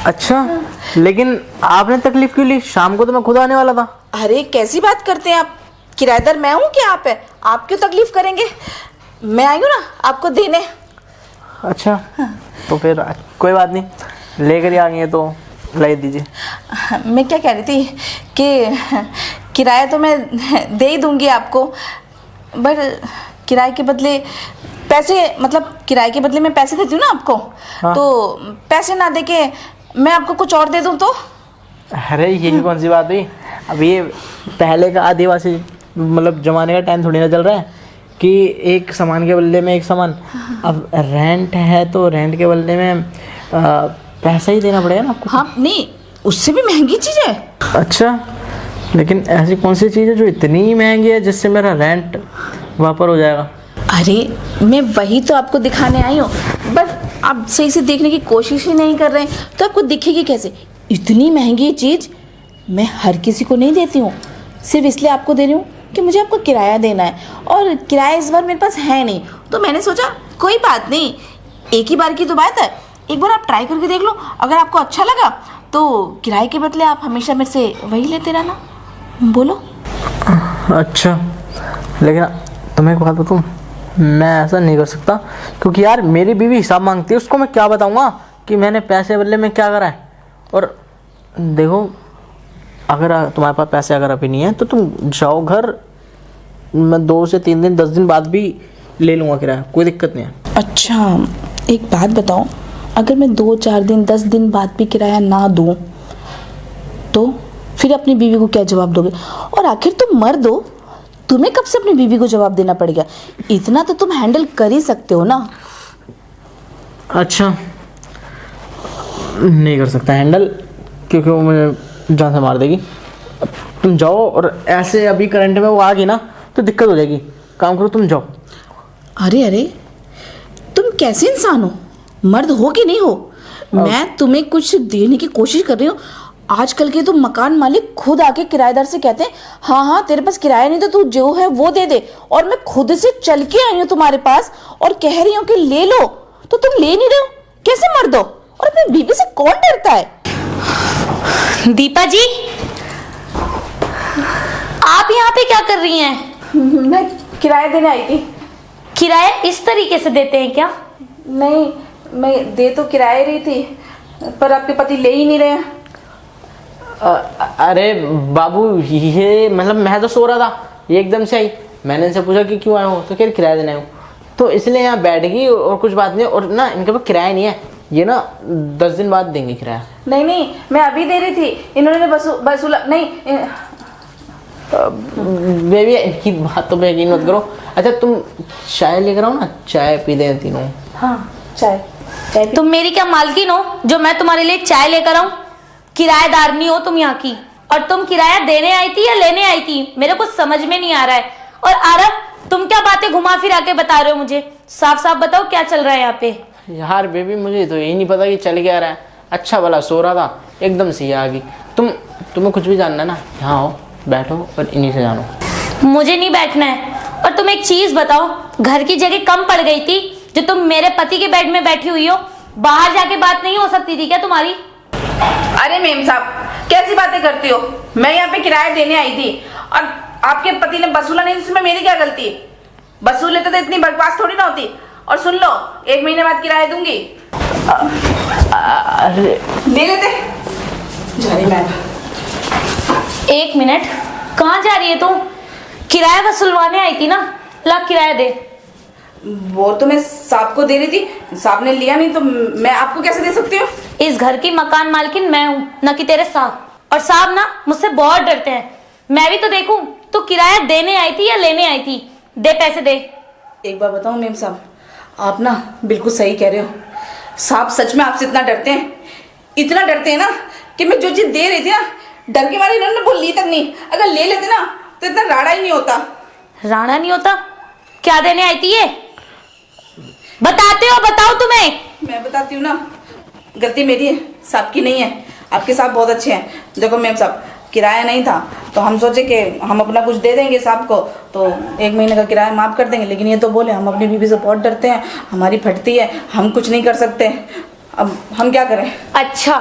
अच्छा, लेकिन आपने तकलीफ क्यों ली? शाम को तो मैं खुद आने वाला था। अरे कैसी बात करते हैं आप? किराएदार मैं हूँ क्या आप है? आप क्यों तकलीफ करेंगे? मैं आई हूँ ना आपको देने। अच्छा, तो फिर कोई बात नहीं, लेकर ही आ गए तो ले दीजिए। मैं क्या कह रही थी कि किराया तो मैं दे ही दूंगी आपको, बट किराए के बदले पैसे, मतलब किराए के बदले मैं पैसे देती हूँ ना आपको। हाँ। तो पैसे ना दे के मैं आपको कुछ और दे दूँ तो? अरे यही कौन सी बात हुई? अब ये पहले का आदिवासी मतलब जमाने का टाइम थोड़ी ना चल रहा है कि एक सामान के बदले में एक सामान। अब रेंट है तो रेंट के बदले में पैसा ही देना पड़ेगा ना आपको। हाँ नहीं, उससे भी महंगी चीज़ है। अच्छा, लेकिन ऐसी कौन सी चीज़ है जो इतनी महंगी है जिससे मेरा रेंट वापस हो जाएगा? अरे मैं वही तो आपको दिखाने आई हूँ, बस आप सही से देखने की कोशिश ही नहीं कर रहे हैं तो आपको दिखेगी कैसे? इतनी महंगी चीज़ मैं हर किसी को नहीं देती हूँ, सिर्फ इसलिए आपको दे रही हूँ कि मुझे आपको किराया देना है, और किराया इस बार मेरे पास है नहीं, तो मैंने सोचा कोई बात नहीं, एक ही बार की तो बात है, एक बार आप ट्राई करके देख लो। अगर आपको अच्छा लगा तो किराए के बदले आप हमेशा मेरे से वही लेते रहना। बोलो। अच्छा, लेकिन तुम्हें एक बात बताऊँ, मैं ऐसा नहीं कर सकता, क्योंकि यार मेरी बीवी हिसाब मांगती है, उसको मैं क्या बताऊंगा कि मैंने पैसे बदले में क्या करा है। और देखो, अगर तुम्हारे पास पैसे अगर अभी नहीं है तो तुम जाओ घर, मैं 2 से 3 दिन 10 दिन बाद भी ले लूँगा किराया, कोई दिक्कत नहीं है। अच्छा एक बात बताओ, अगर मैं 2-4 दिन 10 दिन बाद भी किराया ना दूँ तो फिर अपनी बीवी को क्या जवाब दोगे? और आखिर तुम मर्द हो, तुम्हें कब से अपनी बीवी को जवाब देना पड़ेगा? इतना तो तुम हैंडल कर ही सकते हो ना। अच्छा, नहीं कर सकता हैंडल, क्योंकि वो मुझे जान से मार देगी। तुम जाओ, और ऐसे अभी करंट में वो आ गई ना तो दिक्कत हो जाएगी। काम करो, तुम जाओ। अरे अरे, तुम कैसे इंसान हो? मर्द हो कि नहीं हो? मैं तुम्हें कुछ देने की कोशिश कर रही हूँ। आजकल के तो मकान मालिक खुद आके किराएदार से कहते हैं हाँ हाँ तेरे पास किराया नहीं तो तू जो है वो दे दे, और मैं खुद से चल के आई हूँ तुम्हारे पास और कह रही हूँ कि ले लो, तो तुम ले नहीं रहे हो। कैसे मर्द हो? और अपनी बीवी से कौन डरता है? दीपा जी, आप यहाँ पे क्या कर रही हैं? मैं किराया देने आई थी। किराया इस तरीके से देते हैं क्या? नहीं, मैं दे तो किराया रही थी, पर आपके पति ले ही नहीं रहे हैं। अरे बाबू, ये मतलब मैं तो सो रहा था, ये एकदम से आई। मैंने इनसे पूछा कि क्यों आए हो, तो क्या किराया देने आए हो, तो इसलिए यहाँ बैठ गई, और कुछ बात नहीं। और ना इनके पास किराया नहीं है, ये ना 10 दिन बाद देंगे किराया। नहीं नहीं, मैं अभी दे रही थी, इन्होंने वसूला नहीं। बेबी इनकी बात तो पे यकीन मत करो। अच्छा, तुम चाय लेकर आओ ना, चाय पी दें तीनों। हाँ, चाय चाय तुम मेरी क्या मालकिन हो जो मैं तुम्हारे लिए चाय लेकर आऊं? किराएदार नहीं हो तुम यहाँ की। और तुम किराया देने आई थी या लेने आई थी, मेरे को समझ में नहीं आ रहा है। और आरव, तुम क्या बातें घुमा फिरा के बता रहे हो मुझे? साफ साफ बताओ क्या चल रहा है यहाँ पे। यार बेबी, मुझे तो यही नहीं पता कि चल क्या रहा है। अच्छा भला सो रहा था, एकदम से ये आ गई। तुम्हें कुछ भी जानना है ना, यहाँ आओ, बैठो और इन्हीं से जानो। मुझे नहीं बैठना है। और तुम एक चीज बताओ, घर की जगह कम पड़ गई थी जो तुम मेरे पति के बेड में बैठी हुई हो? बाहर जाके बात नहीं हो सकती थी क्या तुम्हारी? अरे मेम साहब, कैसी बातें करती हो? मैं यहाँ पे किराया देने आई थी और आपके पति ने वसूला नहीं, इसमें मेरी क्या गलती? वसूल लेते तो इतनी बकवास थोड़ी ना होती। और सुन लो, 1 महीने बाद किराया दूंगी। अरे ले लेते जा रही मैं। 1 मिनट, कहाँ जा रही है तू? किराया वसूलवाने आई थी ना, ला किराया दे। वो तो मैं साहब को दे रही थी, साहब ने लिया नहीं तो मैं आपको कैसे दे सकती हूँ? इस घर की मकान मालकिन मैं हूँ, न कि तेरे साहब। और साहब ना मुझसे बहुत डरते हैं। मैं भी तो देखूं, तू किराया देने आई थी या लेने आई थी? दे पैसे दे। एक बार बताओ मेम साहब, आप ना बिल्कुल सही कह रहे हो। साहब सच में आपसे इतना डरते हैं, इतना डरते हैं ना कि मैं जो चीज दे रही थी ना, डर के मारे इन्होंने वो ली तक नहीं। अगर ले लेते ना तो इतना राड़ा ही नहीं होता। राणा नहीं होता? क्या देने आई थी ये? बताते हो? बताओ तुम्हें। मैं बताती हूँ ना, गलती मेरी है, साहब की नहीं है। आपके साहब बहुत अच्छे हैं। देखो मैम साहब, किराया नहीं था तो हम सोचे कि हम अपना कुछ दे देंगे साहब को, तो 1 महीने का किराया माफ़ कर देंगे। लेकिन ये तो बोले हम अपनी बीवी से बहुत डरते हैं, हमारी फटती है, हम कुछ नहीं कर सकते। अब हम क्या करें? अच्छा,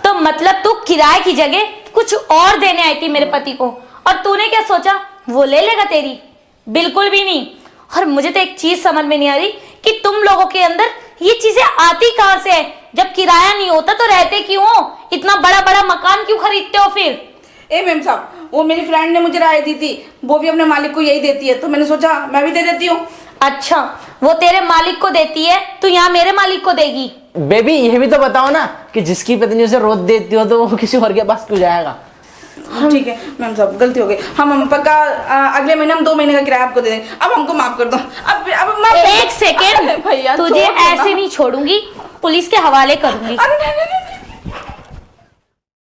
तो मतलब तू किराए की जगह कुछ और देने आई थी मेरे पति को, और तूने क्या सोचा वो ले लेगा तेरी? बिल्कुल भी नहीं। और मुझे तो एक चीज समझ में नहीं आ रही कि तुम लोगों के अंदर ये चीजें आती कहां से है? जब किराया नहीं होता तो रहते क्यों हो? इतना बड़ा बड़ा मकान क्यों खरीदते हो फिर? ए मैम साहब, वो मेरी फ्रेंड ने मुझे राय दी थी, वो भी अपने मालिक को यही देती है, तो मैंने सोचा मैं भी दे देती हूँ। अच्छा, वो तेरे मालिक को देती है, तू यहाँ मेरे मालिक को देगी? बेबी ये भी तो बताओ ना कि जिसकी पत्नी उसे रोज देती हो तो वो किसी और के पास क्यों जाएगा? ठीक है मैम साहब, गलती हो गई। हम पक्का अगले महीने हम 2 महीने का किराया आपको दे देंगे। अब हमको माफ कर दो। अब माफ एक सेकेंड, भैया तुझे छोड़ दो ना। ऐसे नहीं छोड़ूंगी, पुलिस के हवाले करूंगी। अरे नहीं, नहीं, नहीं,